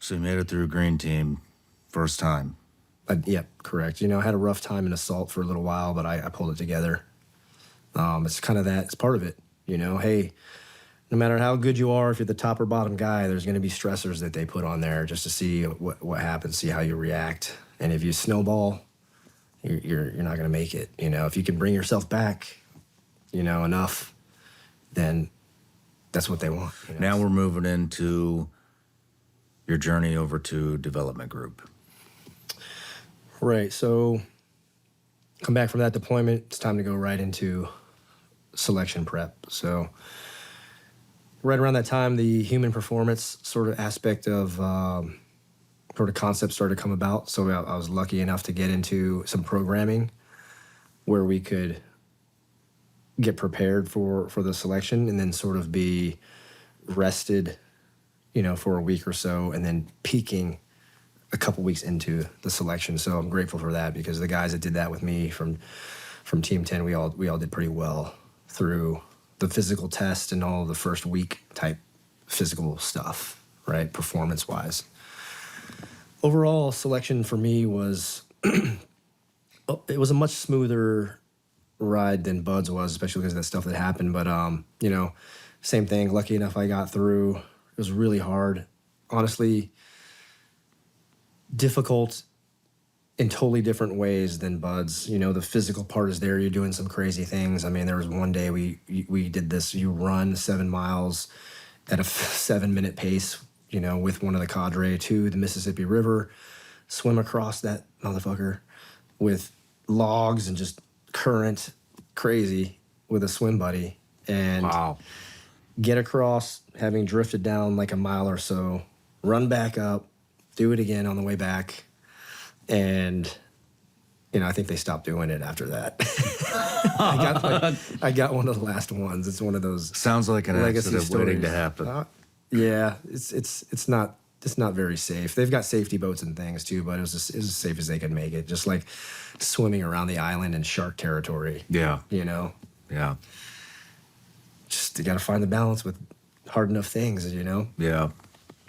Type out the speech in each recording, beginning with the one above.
So you made it through green team first time. Yep, correct. I had a rough time in assault for a little while, but I pulled it together. It's kind of that. It's part of it. Hey, no matter how good you are, if you're the top or bottom guy, there's going to be stressors that they put on there just to see what happens, see how you react. And if you snowball, you're not going to make it. If you can bring yourself back, enough, then that's what they want. Now we're moving into your journey over to development group. Right. So come back from that deployment. It's time to go right into selection prep. So right around that time, the human performance sort of aspect of sort of concept started to come about. So I was lucky enough to get into some programming where we could get prepared for the selection and then sort of be rested, for a week or so, and then peaking a couple weeks into the selection. So I'm grateful for that because the guys that did that with me from Team 10, we all did pretty well through the physical test and all the first week type physical stuff, right? Performance wise. Overall selection for me was, it was a much smoother ride than B.U.D.S was, especially because of that stuff that happened. But, same thing. Lucky enough I got through. It was really hard. Honestly, difficult in totally different ways than B.U.D.S. The physical part is there. You're doing some crazy things. I mean, there was one day we did this. You run 7 miles at a 7-minute pace, with one of the cadre to the Mississippi River, swim across that motherfucker with logs and just current, crazy, with a swim buddy. And Wow. Get across, having drifted down like a mile or so, run back up, do it again on the way back. And, I think they stopped doing it after that. I got one of the last ones. It's one of those Sounds like an legacy accident waiting to stories. happen. Yeah, it's not very safe. They've got safety boats and things too, but it was as safe as they could make it. Just like swimming around the island in shark territory. Yeah. Yeah. Just you got to find the balance with hard enough things, Yeah.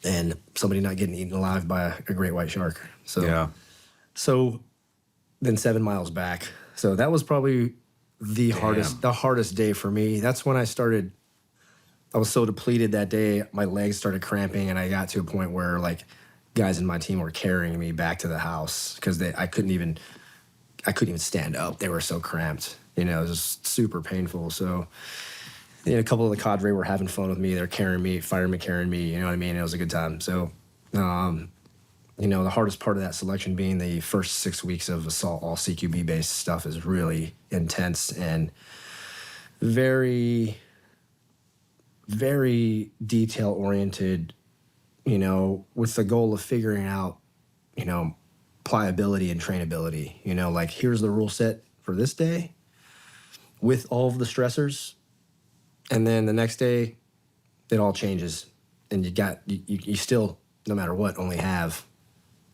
and somebody not getting eaten alive by a great white shark. So Yeah. So then 7 miles back. So that was probably the hardest day for me. That's when I was so depleted that day, my legs started cramping, and I got to a point where like guys in my team were carrying me back to the house because I couldn't even stand up. They were so cramped. It was just super painful. So a couple of the cadre were having fun with me. They're carrying me, firemen carrying me. You know what I mean? It was a good time. So, the hardest part of that selection being the first 6 weeks of assault, all CQB-based stuff is really intense and very, very detail-oriented, with the goal of figuring out, pliability and trainability. Like here's the rule set for this day with all of the stressors. And then the next day, it all changes. And you still, no matter what, only have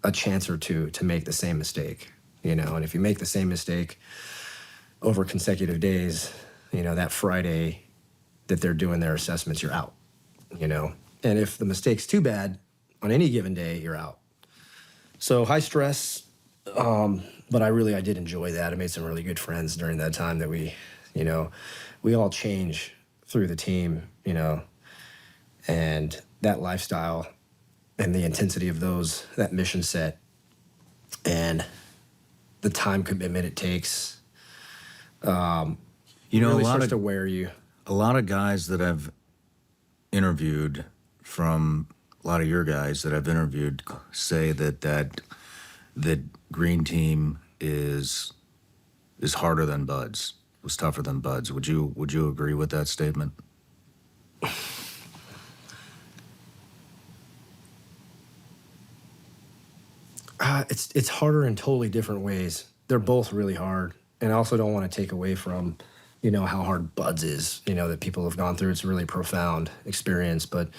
a chance or two to make the same mistake, And if you make the same mistake over consecutive days, that Friday that they're doing their assessments, you're out, And if the mistake's too bad, on any given day, you're out. So high stress, but I did enjoy that. I made some really good friends during that time that we all change through the team, and that lifestyle and the intensity of that mission set and the time commitment it takes, really starts to wear you. A lot of guys that I've interviewed from a lot of your guys that I've interviewed say that green team is harder than B.U.D.S. Was tougher than B.U.D.S. Would you agree with that statement? It's harder in totally different ways. They're both really hard, and I also don't want to take away from, how hard B.U.D.S is. That people have gone through. It's a really profound experience, but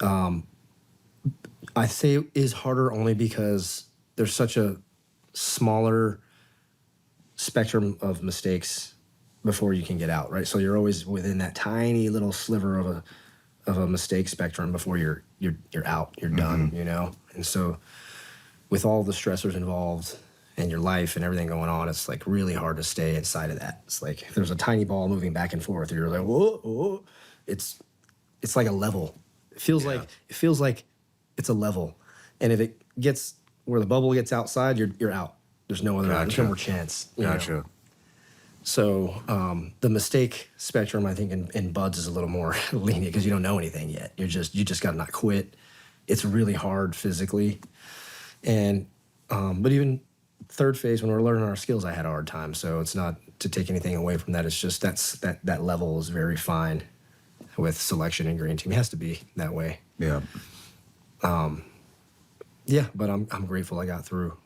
I say it is harder only because there's such a smaller spectrum of mistakes before you can get out, right? So you're always within that tiny little sliver of a mistake spectrum before you're out, you're done, you know? And so with all the stressors involved in your life and everything going on, it's like really hard to stay inside of that. It's like if there's a tiny ball moving back and forth, you're like, whoa, whoa. It's like a level. It feels like it's a level. And if it gets where the bubble gets outside, you're out. There's no other there's no more chance. You know? Gotcha. So the mistake spectrum, I think, in B.U.D.S is a little more lenient because you don't know anything yet. You just got to not quit. It's really hard physically, and but even third phase when we're learning our skills, I had a hard time. So it's not to take anything away from that. It's just that level is very fine with selection and green team. It has to be that way. Yeah. Yeah, but I'm grateful I got through.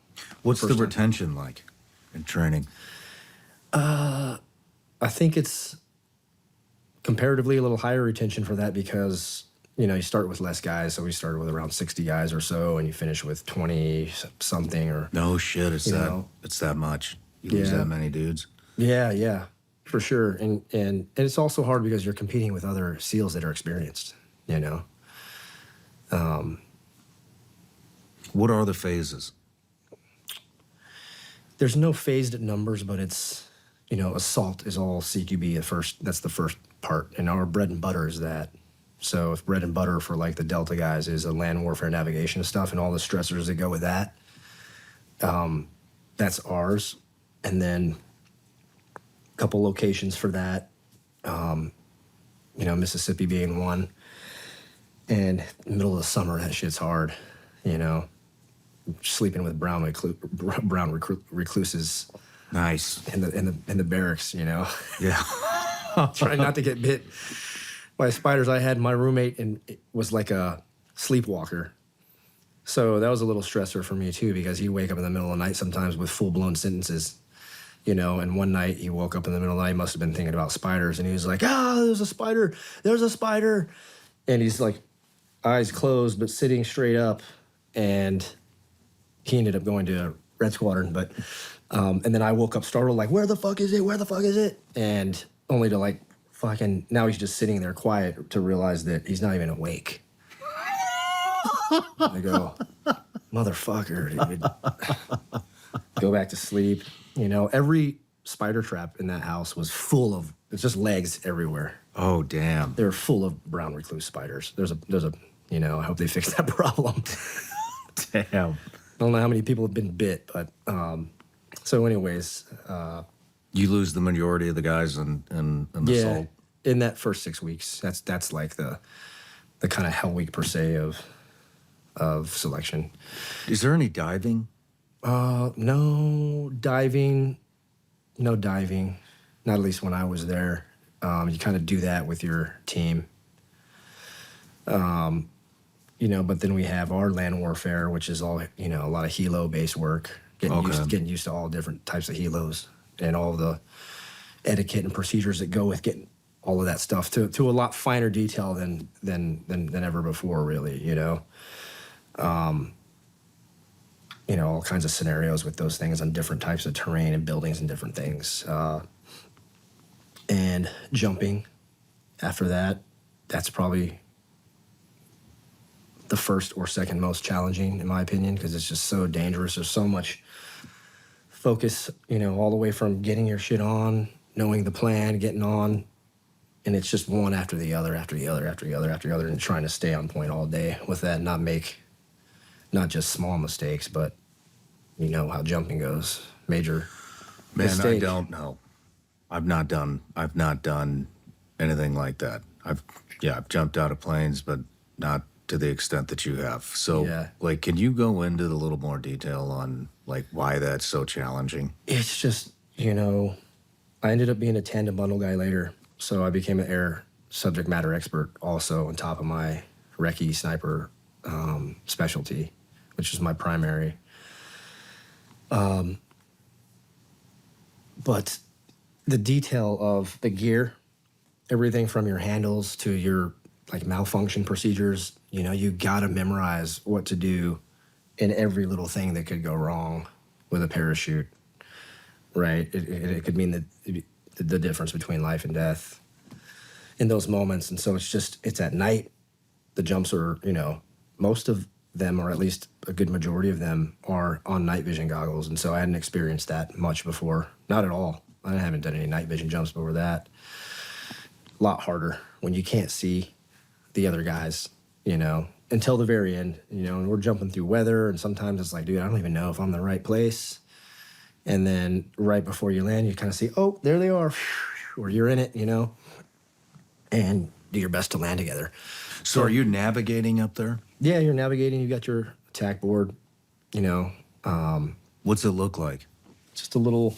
What's the First time. retention like in training? I think it's comparatively a little higher retention for that because, you know, you start with less guys. So we started with around 60 guys or so, and you finish with 20 something or. No shit, it's You that know. it's that much. You lose Yeah. that many dudes. Yeah, for sure. And it's also hard because you're competing with other SEALs that are experienced, you know. What are the phases? There's no phased numbers, but it's, you know, assault is all CQB at first. That's the first part. And our bread and butter is that. So if bread and butter for like the Delta guys is a land warfare navigation stuff and all the stressors that go with that, that's ours. And then a couple locations for that, you know, Mississippi being one. And middle of the summer, that shit's hard, you know. Sleeping with brown recluses Nice. in the barracks, you know. Yeah. Trying not to get bit by spiders. I had my roommate and it was like a sleepwalker. So that was a little stressor for me too, because he'd wake up in the middle of the night sometimes with full-blown sentences, you know. And one night he woke up in the middle of the night, must have been thinking about spiders, and he was like, there's a spider, there's a spider. And he's like, eyes closed, but sitting straight up. And he ended up going to Red Squadron, but, and then I woke up startled, like, where the fuck is it? Where the fuck is it? And only to like, fucking, now he's just sitting there quiet to realize that he's not even awake. I go, motherfucker, dude. Go back to sleep. You know, every spider trap in that house was full of, it's just legs everywhere. Oh damn. They were full of brown recluse spiders. There's a, you know, I hope they fix that problem. Damn. I don't know how many people have been bit, but, so anyways, You lose the majority of the guys in the yeah, assault. in that first 6 weeks, that's like the kind of hell week per se of selection. Is there any diving? No diving, not at least when I was there. You kind of do that with your team. You know, but then we have our land warfare, which is all, you know, a lot of helo-based work, getting used to all different types of helos and all the etiquette and procedures that go with getting all of that stuff to a lot finer detail than ever before, really, you know. You know, all kinds of scenarios with those things on different types of terrain and buildings and different things. And jumping after that, that's probably the first or second most challenging, in my opinion, because it's just so dangerous. There's so much focus, you know, all the way from getting your shit on, knowing the plan, getting on, and it's just one after the other, after the other, after the other, after the other, and trying to stay on point all day with that, not make not just small mistakes, but you know how jumping goes, major Man, mistake. I don't know. I've not done anything like that. I've jumped out of planes, but not to the extent that you have. So, Yeah. like, can you go into a little more detail on like why that's so challenging? It's just, you know, I ended up being a tandem bundle guy later, so I became an air subject matter expert also on top of my recce sniper specialty, which is my primary. But the detail of the gear, everything from your handles to your like malfunction procedures, you know, you gotta memorize what to do in every little thing that could go wrong with a parachute, right? It could mean the difference between life and death in those moments. And so it's at night, the jumps are, most of them, or at least a good majority of them, are on night vision goggles. And so I hadn't experienced that much before. Not at all. I haven't done any night vision jumps before that. A lot harder when you can't see the other guys, until the very end, and we're jumping through weather. And sometimes it's like, dude, I don't even know if I'm in the right place. And then right before you land, you kind of see, oh, there they are, or you're in it, and do your best to land together. So are you navigating up there? Yeah, you're navigating. You got your attack board, What's it look like? just a little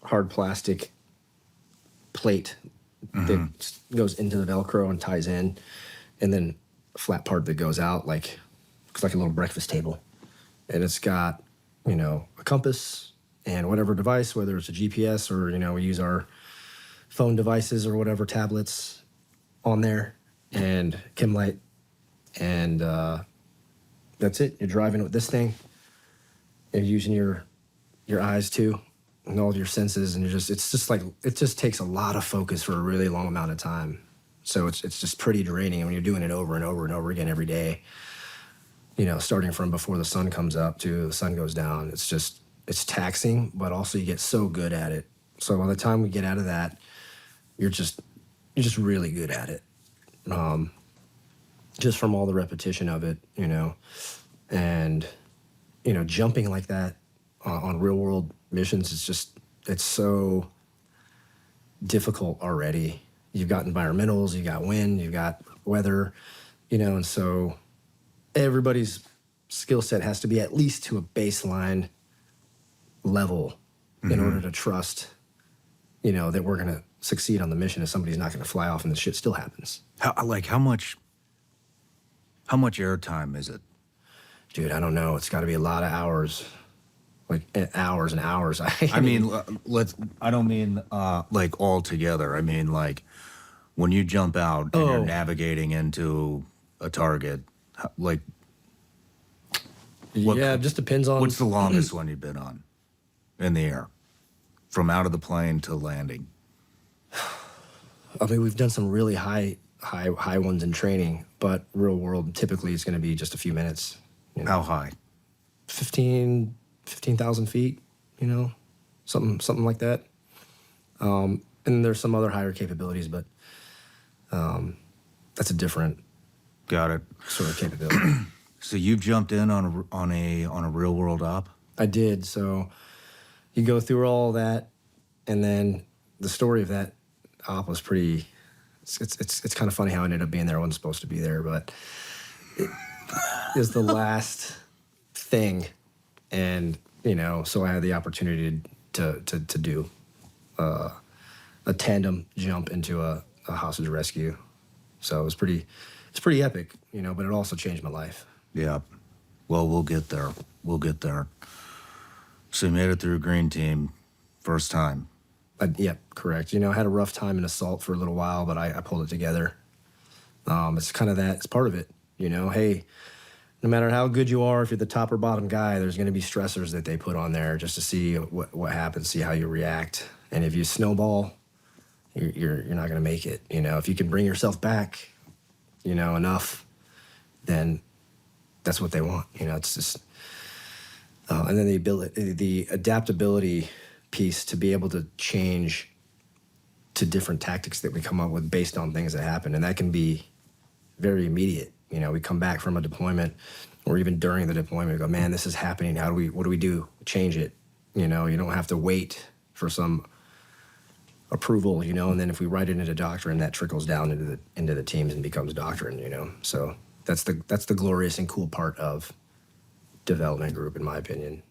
hard plastic plate that goes into the Velcro and ties in, and then a flat part that goes out looks like a little breakfast table. And it's got, a compass and whatever device, whether it's a GPS or, we use our phone devices or whatever, tablets on there, and chem light. And that's it. You're driving with this thing. You're using your eyes too, and all of your senses, and it just takes a lot of focus for a really long amount of time. So it's just pretty draining. And when you're doing it over and over and over again every day, starting from before the sun comes up to the sun goes down, it's taxing, but also you get so good at it. So by the time we get out of that, you're just really good at it. Just from all the repetition of it, and, jumping like that on real world missions, it's so difficult already. You've got environmentals, you've got wind, you've got weather, and so everybody's skill set has to be at least to a baseline level in order to trust, that we're going to succeed on the mission if somebody's not going to fly off and the shit still happens. How much airtime is it? Dude, I don't know. It's got to be a lot of hours, like hours and hours. I mean, I don't mean like all together. I mean, like when you jump out and you're navigating into a target, like yeah, it just depends on. What's the longest one you've been on in the air, from out of the plane to landing? I mean, we've done some really high ones in training, but real world typically it's going to be just a few minutes. How high? 15,000 feet, something like that. And there's some other higher capabilities, but that's a different Got it. sort of capability. So you've jumped in on a real world op? I did. So you go through all that, and then the story of that op was pretty. It's kind of funny how I ended up being there. I wasn't supposed to be there, but it is the last thing, and so I had the opportunity to do a tandem jump into a hostage rescue. So it's pretty epic, but it also changed my life. Yeah. Well, we'll get there. We'll get there. So you made it through Green Team, first time. Yep, correct. I had a rough time in assault for a little while, but I pulled it together. It's kind of that. It's part of it. Hey, no matter how good you are, if you're the top or bottom guy, there's going to be stressors that they put on there just to see what happens, see how you react. And if you snowball, you're not going to make it. If you can bring yourself back, enough, then that's what they want. It's just, and then the adaptability piece to be able to change to different tactics that we come up with based on things that happen, and that can be very immediate. We come back from a deployment, or even during the deployment, we go, man, this is happening. What do we do? Change it. You don't have to wait for some approval, and then if we write it into doctrine, that trickles down into the teams and becomes doctrine, So that's the glorious and cool part of development group, in my opinion.